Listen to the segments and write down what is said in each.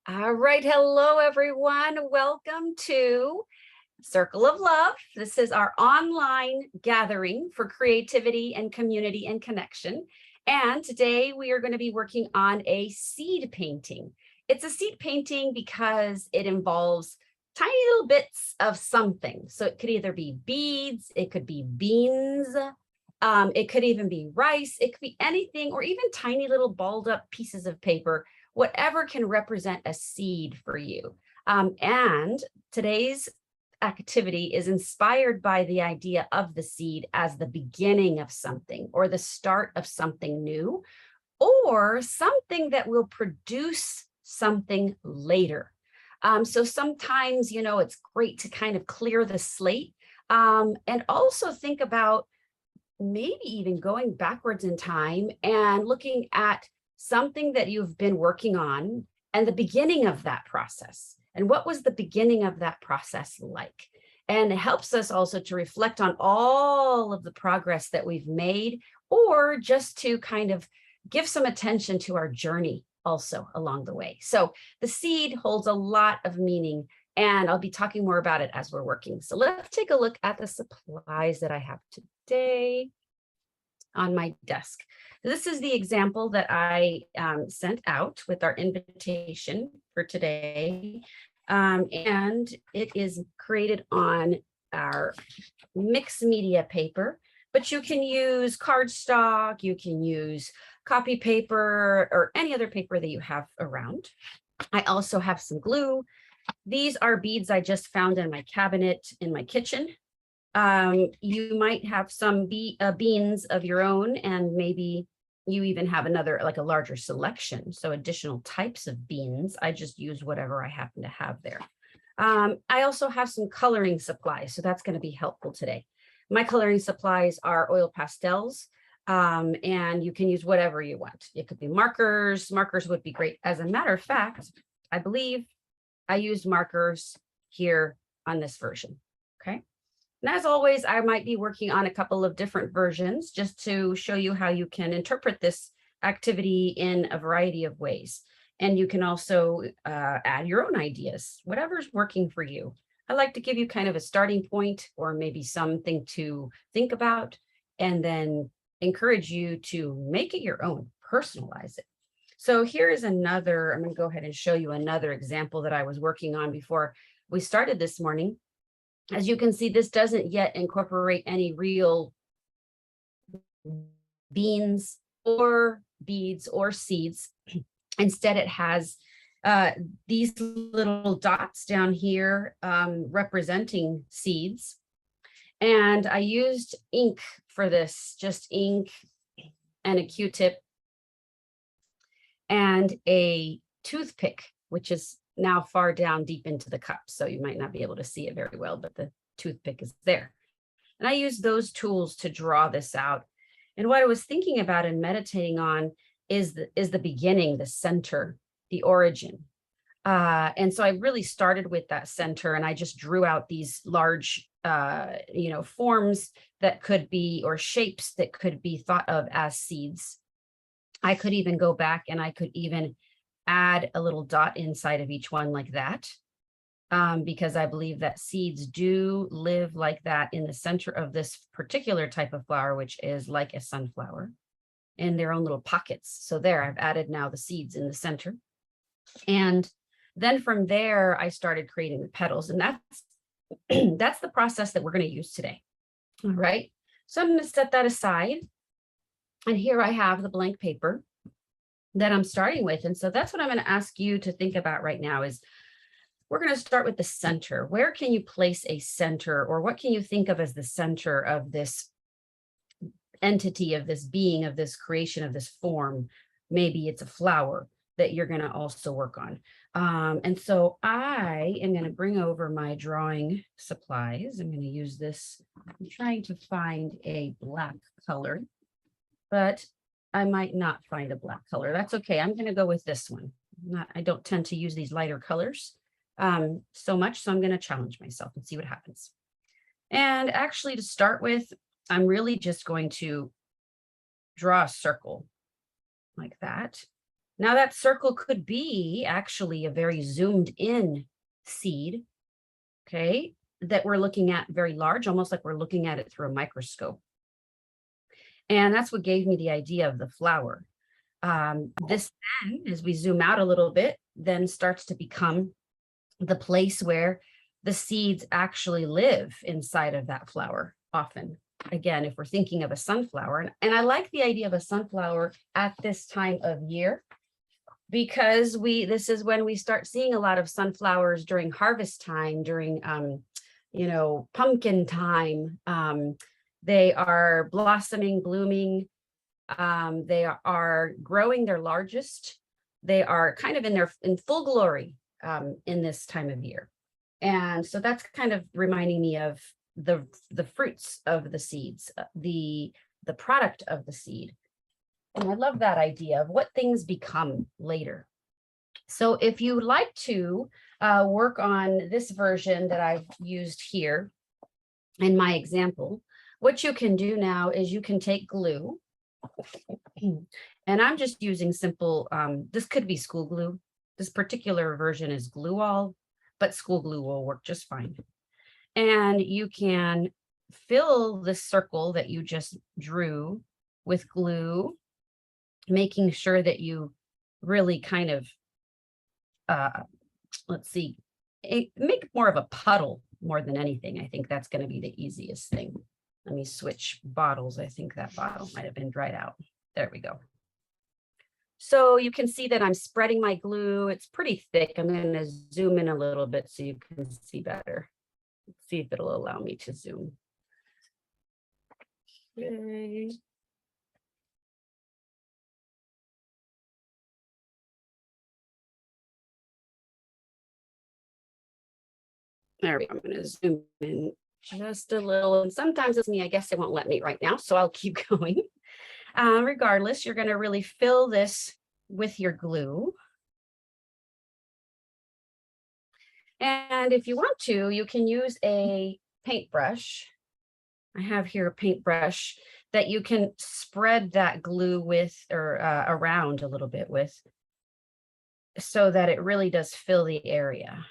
All right. Hello, everyone. Welcome to Circle of Love. This is our online gathering for creativity and community and connection. And today we are going to be working on a seed painting. It's a seed painting because it involves tiny little bits of something. So it could either be beads, it could be beans, it could even be rice, it could be anything, or even tiny little balled up pieces of paper, whatever can represent a seed for you. And today's activity is inspired by the idea of the seed as the beginning of something or the start of something new or something that will produce something later. So sometimes, it's great to kind of clear the slate and also think about maybe even going backwards in time and looking at something that you've been working on and the beginning of that process. And what was the beginning of that process like? And it helps us also to reflect on all of the progress that we've made, or just to kind of give some attention to our journey also along the way. So the seed holds a lot of meaning, and I'll be talking more about it as we're working. So let's take a look at the supplies that I have today on my desk. This is the example that I sent out with our invitation for today. And it is created on our mixed media paper, but you can use cardstock, you can use copy paper, or any other paper that you have around. I also have some glue. These are beads I just found in my cabinet in my kitchen. You might have some beans of your own, and maybe you even have another, like a larger selection. So additional types of beans. I just use whatever I happen to have there. I also have some coloring supplies, so that's going to be helpful today. My coloring supplies are oil pastels, and you can use whatever you want. It could be markers. Markers would be great. As a matter of fact, I believe I used markers here on this version. Okay. And as always, I might be working on a couple of different versions just to show you how you can interpret this activity in a variety of ways. And you can also add your own ideas, whatever's working for you. I like to give you kind of a starting point or maybe something to think about, and then encourage you to make it your own, personalize it. So here is another, I'm going to go ahead and show you another example that I was working on before we started this morning. As you can see, this doesn't yet incorporate any real beans or beads or seeds. Instead, it has these little dots down here representing seeds. And I used ink for this, just ink and a Q-tip and a toothpick, which is now far down deep into the cup. So you might not be able to see it very well, but the toothpick is there. And I used those tools to draw this out. And what I was thinking about and meditating on is the beginning, the center, the origin. And so I really started with that center, and I just drew out these large, forms that could be, or shapes that could be thought of as seeds. I could even go back and I could even add a little dot inside of each one like that, because I believe that seeds do live like that in the center of this particular type of flower, which is like a sunflower, in their own little pockets. So there, I've added now the seeds in the center. And then from there, I started creating the petals, and that's that's the process that we're going to use today. All right. So I'm going to set that aside. And here I have the blank paper that I'm starting with. And so that's what I'm going to ask you to think about right now is we're going to start with the center. Where can you place a center, or what can you think of as the center of this entity, of this being, of this creation, of this form? Maybe it's a flower that you're going to also work on. And so I am going to bring over my drawing supplies. I'm going to use this. I'm trying to find a black color, but I might not find a black color. That's okay. I'm going to go with this one. I don't tend to use these lighter colors so much, so I'm going to challenge myself and see what happens. And actually, to start with, I'm really just going to draw a circle like that. Now that circle could be actually a very zoomed in seed, okay, that we're looking at very large, almost like we're looking at it through a microscope. And that's what gave me the idea of the flower. This then, as we zoom out a little bit, then starts to become the place where the seeds actually live inside of that flower often. Again, if we're thinking of a sunflower, and I like the idea of a sunflower at this time of year, because this is when we start seeing a lot of sunflowers during harvest time, during pumpkin time. They are blossoming, blooming. They are growing their largest. They are kind of in full glory in this time of year. And so that's kind of reminding me of the fruits of the seeds, the product of the seed. And I love that idea of what things become later. So if you would like to work on this version that I've used here in my example, what you can do now is you can take glue, and I'm just using simple, this could be school glue. This particular version is Glue All, but school glue will work just fine. And you can fill the circle that you just drew with glue, making sure that you really kind of, make more of a puddle more than anything. I think that's going to be the easiest thing. Let me switch bottles. I think that bottle might have been dried out. There we go. So you can see that I'm spreading my glue. It's pretty thick. I'm going to zoom in a little bit so you can see better. Let's see if it'll allow me to zoom. Okay. There we go. I'm going to zoom in just a little. And sometimes it's me. I guess it won't let me right now, so I'll keep going. Regardless, you're going to really fill this with your glue. And if you want to, you can use a paintbrush. I have here a paintbrush that you can spread that glue with, or around a little bit with, so that it really does fill the area.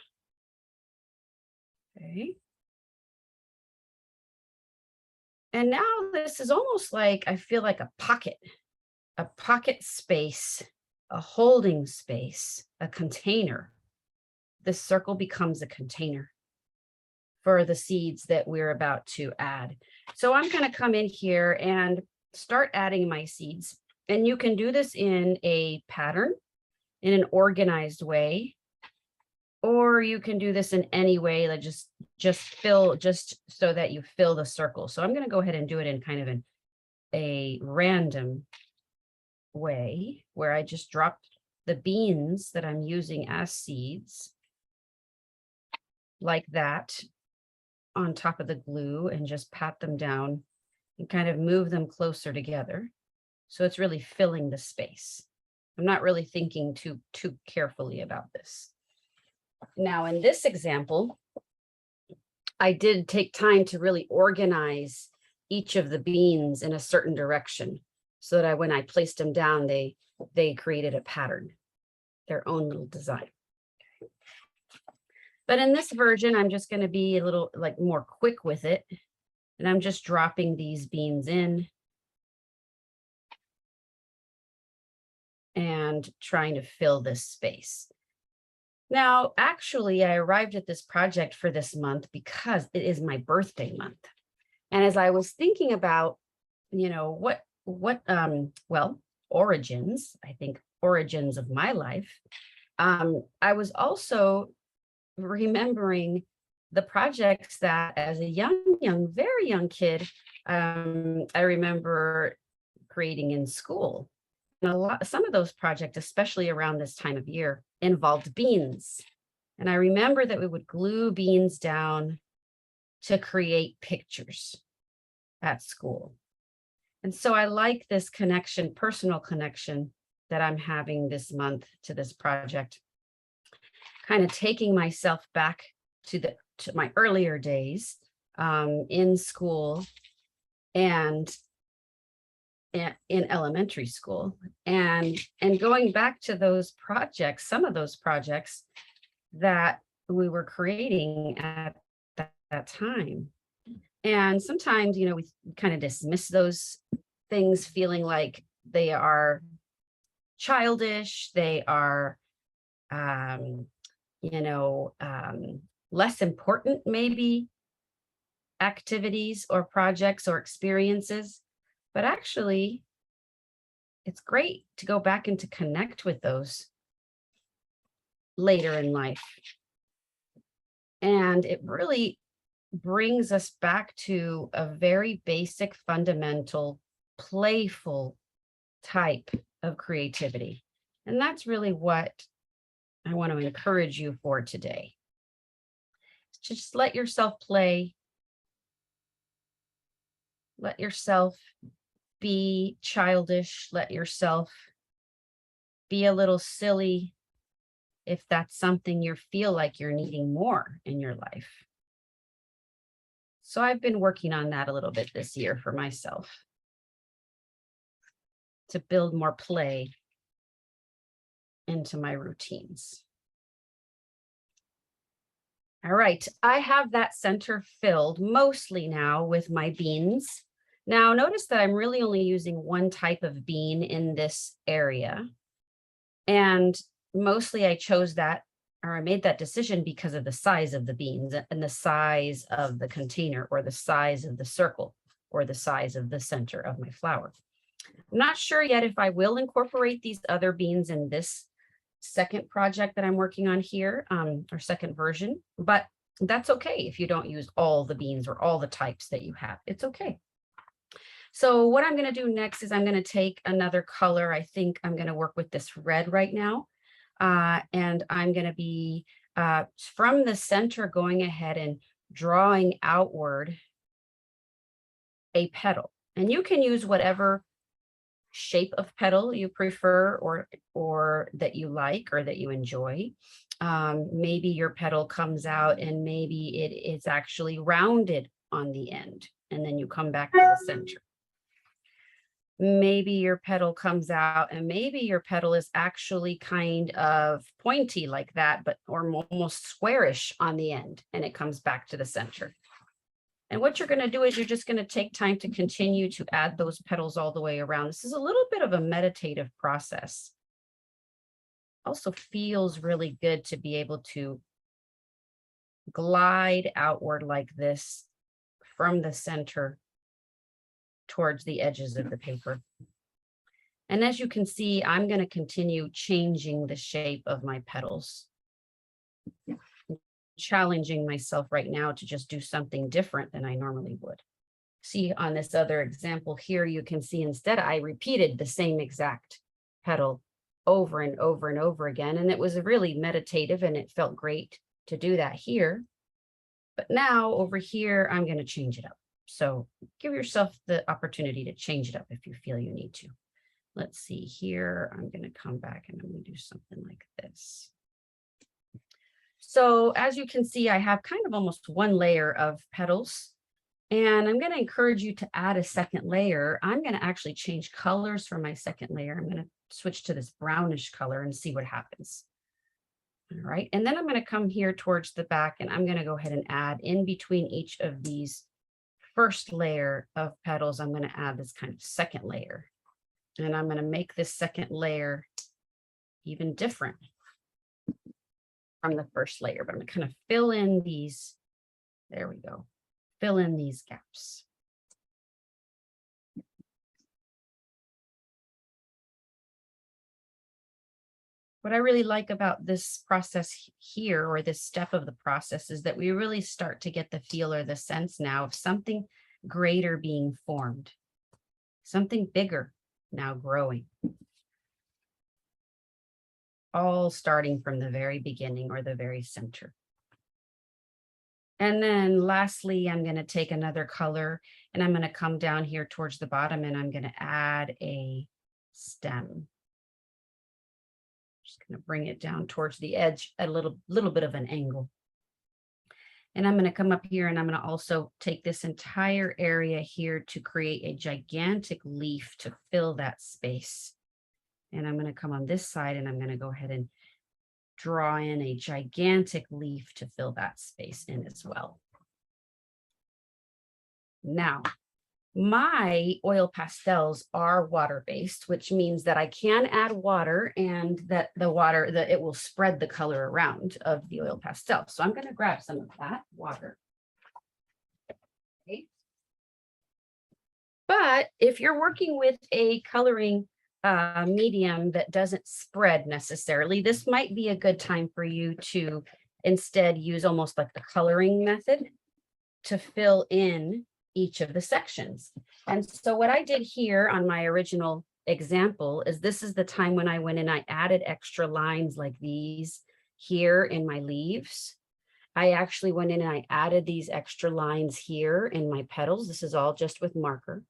Okay. And now this is almost like, I feel like a pocket space, a holding space, a container. This circle becomes a container for the seeds that we're about to add. So I'm going to come in here and start adding my seeds. And you can do this in a pattern, in an organized way, or you can do this in any way, like just fill, just so that you fill the circle. So I'm going to go ahead and do it in kind of a random way, where I just dropped the beans that I'm using as seeds like that on top of the glue, and just pat them down and kind of move them closer together. So it's really filling the space. I'm not really thinking too carefully about this. Now, in this example, I did take time to really organize each of the beans in a certain direction, so that when I placed them down, they created a pattern, their own little design. But in this version, I'm just going to be a little like more quick with it. And I'm just dropping these beans in and trying to fill this space. Now, actually, I arrived at this project for this month because it is my birthday month. And as I was thinking about, origins, I think origins of my life, I was also remembering the projects that as a very young kid, I remember creating in school. And some of those projects, especially around this time of year, involved beans. And I remember that we would glue beans down to create pictures at school. And so I like this connection, personal connection that I'm having this month to this project, kind of taking myself back to my earlier days in school, and in elementary school. And going back to those projects, some of those projects that we were creating at that time. And sometimes, you know, we kind of dismiss those things feeling like they are childish, they are, you know, less important, maybe activities or projects or experiences. But actually, it's great to go back and to connect with those later in life. And it really brings us back to a very basic, fundamental, playful type of creativity. And that's really what I want to encourage you for today. Just let yourself play. Let yourself be childish. Let yourself be a little silly if that's something you feel like you're needing more in your life. So I've been working on that a little bit this year for myself to build more play into my routines. All right, I have that center filled mostly now with my beans. Now notice that I'm really only using one type of bean in this area. And mostly I chose that, or I made that decision because of the size of the beans and the size of the container, or the size of the circle, or the size of the center of my flower. I'm not sure yet if I will incorporate these other beans in this second project that I'm working on here, or second version, but that's okay if you don't use all the beans or all the types that you have. It's okay. So what I'm going to do next is I'm going to take another color. I think I'm going to work with this red right now. And I'm going to be from the center going ahead and drawing outward a petal. And you can use whatever shape of petal you prefer, or that you like, or that you enjoy. Maybe your petal comes out and maybe it is actually rounded on the end, and then you come back to the center. Maybe your petal comes out and maybe your petal is actually kind of pointy like that, but or almost squarish on the end, and it comes back to the center. And what you're going to do is you're just going to take time to continue to add those petals all the way around. This is a little bit of a meditative process. Also feels really good to be able to glide outward like this from the center towards the edges of the paper. And as you can see, I'm going to continue changing the shape of my petals. Challenging myself right now to just do something different than I normally would. See on this other example here, you can see instead I repeated the same exact petal over and over and over again. And it was really meditative and it felt great to do that here. But now over here, I'm going to change it up. So give yourself the opportunity to change it up if you feel you need to. Let's see here. I'm going to come back and I'm going to do something like this. So as you can see, I have kind of almost one layer of petals, and I'm going to encourage you to add a second layer. I'm going to actually change colors for my second layer. I'm going to switch to this brownish color and see what happens. All right. And then I'm going to come here towards the back, and I'm going to go ahead and add in between each of these first layer of petals. I'm going to add this kind of second layer, and I'm going to make this second layer even different from the first layer, but I'm going to kind of fill in these. There we go. Fill in these gaps. What I really like about this process here, or this step of the process, is that we really start to get the feel or the sense now of something greater being formed, something bigger now growing. All starting from the very beginning or the very center. And then lastly, I'm going to take another color and I'm going to come down here towards the bottom and I'm going to add a stem. Just going to bring it down towards the edge at a little bit of an angle. And I'm going to come up here and I'm going to also take this entire area here to create a gigantic leaf to fill that space. And I'm going to come on this side and I'm going to go ahead and draw in a gigantic leaf to fill that space in as well. Now, my oil pastels are water-based, which means that I can add water and that it will spread the color around of the oil pastel. So I'm going to grab some of that water. Okay. But if you're working with a coloring medium that doesn't spread necessarily, this might be a good time for you to instead use almost like the coloring method to fill in each of the sections. And so what I did here on my original example is this is the time when I went and I added extra lines like these here in my leaves. I actually went in and I added these extra lines here in my petals. This is all just with marker.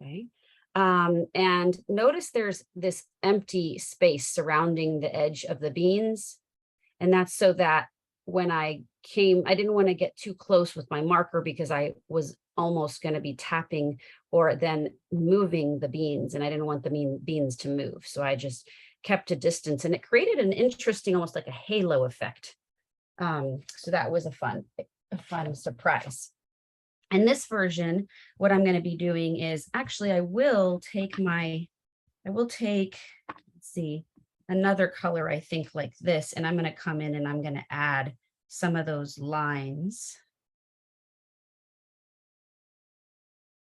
Okay. And notice there's this empty space surrounding the edge of the beans. And that's so that when I didn't want to get too close with my marker because I was almost going to be tapping or then moving the beans, and I didn't want the beans to move. So I just kept a distance, and it created an interesting, almost like a halo effect. So that was a fun surprise. And this version, what I'm going to be doing is actually I will take, let's see, another color, I think like this, and I'm going to come in and I'm going to add some of those lines.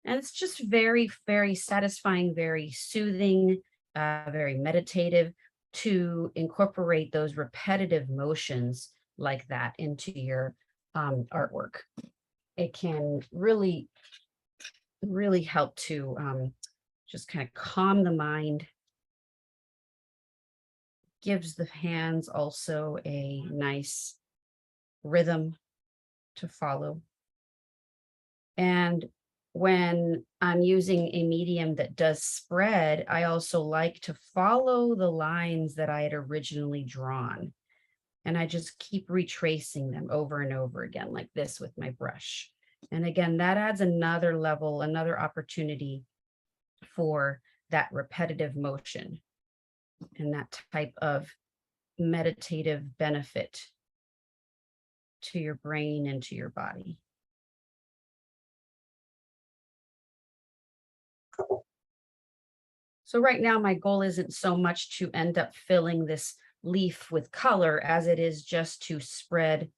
And it's just very, very satisfying, very soothing, very meditative to incorporate those repetitive motions like that into your artwork. It can really, really help to just kind of calm the mind. Gives the hands also a nice rhythm to follow. And when I'm using a medium that does spread, I also like to follow the lines that I had originally drawn. And I just keep retracing them over and over again like this with my brush. And again, that adds another level, another opportunity for that repetitive motion and that type of meditative benefit to your brain and to your body. So right now, my goal isn't so much to end up filling this leaf with color as it is just to spread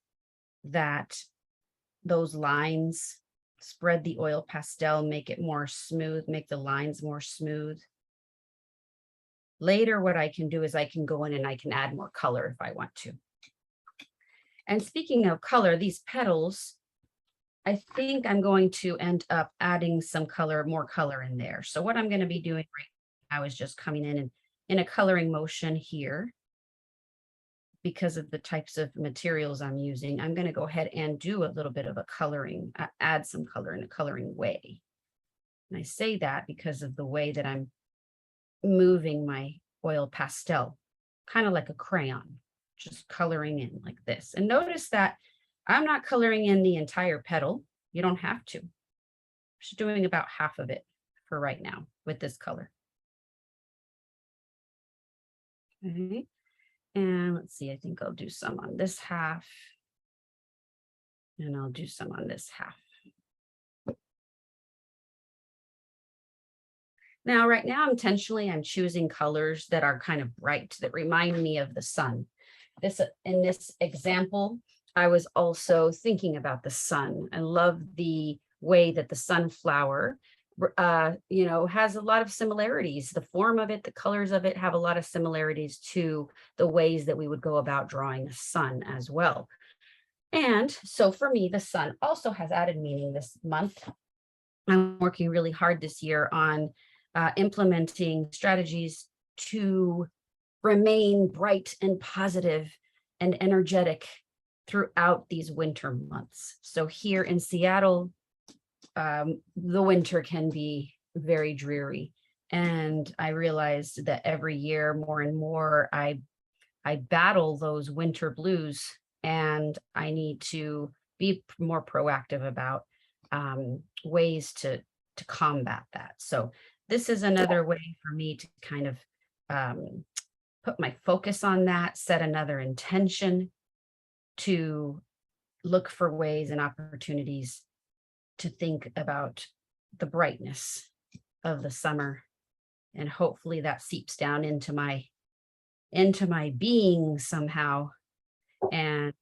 those lines, spread the oil pastel, make it more smooth, make the lines more smooth. Later, what I can do is I can go in and I can add more color if I want to. And speaking of color, these petals, I think I'm going to end up adding some color, more color in there. So what I'm going to be doing right now is just coming in and in a coloring motion here. Because of the types of materials I'm using, I'm going to go ahead and do a little bit of a coloring, add some color in a coloring way. And I say that because of the way that I'm moving my oil pastel, kind of like a crayon, just coloring in like this. And notice that I'm not coloring in the entire petal. You don't have to. I'm just doing about half of it for right now with this color. Okay. And let's see, I think I'll do some on this half. And I'll do some on this half. Now, right now, intentionally, I'm choosing colors that are kind of bright, that remind me of the sun. In this example, I was also thinking about the sun. I love the way that the sunflower, has a lot of similarities. The form of it, the colors of it have a lot of similarities to the ways that we would go about drawing the sun as well. And so for me, the sun also has added meaning this month. I'm working really hard this year on implementing strategies to remain bright and positive and energetic throughout these winter months. So here in Seattle, the winter can be very dreary. And I realized that every year more and more, I battle those winter blues, and I need to be more proactive about ways to combat that. So this is another way for me to kind of put my focus on that, set another intention to look for ways and opportunities to think about the brightness of the summer. And hopefully that seeps down into my being somehow, and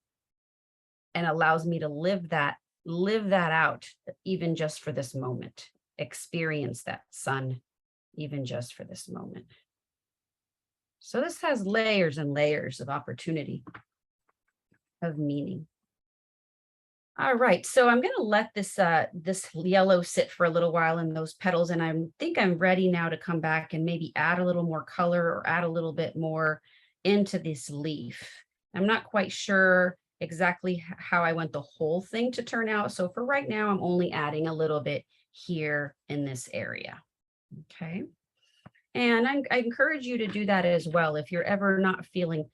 allows me to live that out, even just for this moment, experience that sun, even just for this moment. So this has layers and layers of opportunity, of meaning. All right, so I'm going to let this yellow sit for a little while in those petals, and I think I'm ready now to come back and maybe add a little more color or add a little bit more into this leaf. I'm not quite sure exactly how I want the whole thing to turn out. So for right now, I'm only adding a little bit here in this area. Okay. And I encourage you to do that as well. If you're ever not feeling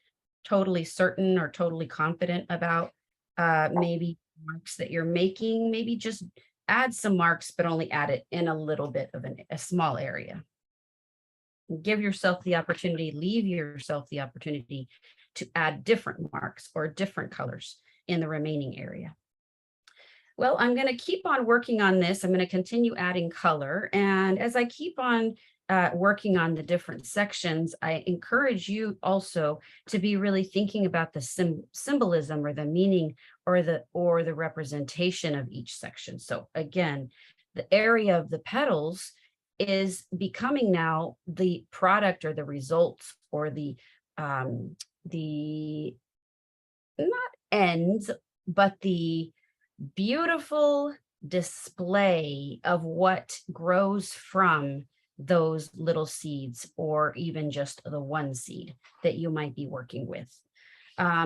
totally certain or totally confident about maybe marks that you're making, maybe just add some marks, but only add it in a little bit of a small area. Give yourself the opportunity, leave yourself the opportunity to add different marks or different colors in the remaining area. Well, I'm going to keep on working on this. I'm going to continue adding color. And as I keep on working on the different sections, I encourage you also to be really thinking about the symbolism or the meaning or the representation of each section. So again, the area of the petals is becoming now the product or the results or the not ends, but the beautiful display of what grows from those little seeds, or even just the one seed that you might be working with.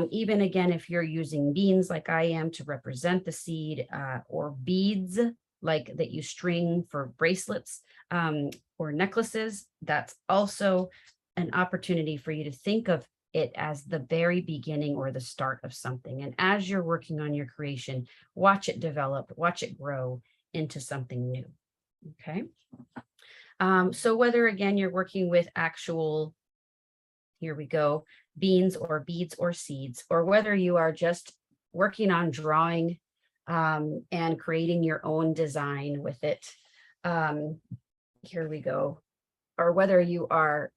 Even again, if you're using beans like I am to represent the seed, or beads like that you string for bracelets or necklaces, that's also an opportunity for you to think of it as the very beginning or the start of something. And as you're working on your creation, watch it develop, watch it grow into something new. Okay. So whether again, you're working with actual, here we go, beans or beads or seeds, or whether you are just working on drawing and creating your own design with it, here we go, or whether you are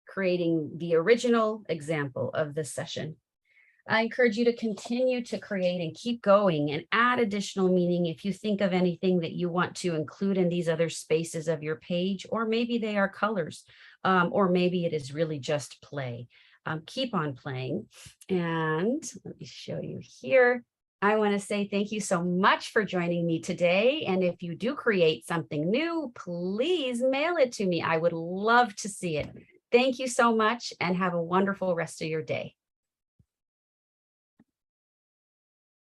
creating the original example of this session, I encourage you to continue to create and keep going and add additional meaning if you think of anything that you want to include in these other spaces of your page, or maybe they are colors, or maybe it is really just play. Keep on playing. And let me show you here. I want to say thank you so much for joining me today. And if you do create something new, please mail it to me. I would love to see it. Thank you so much and have a wonderful rest of your day.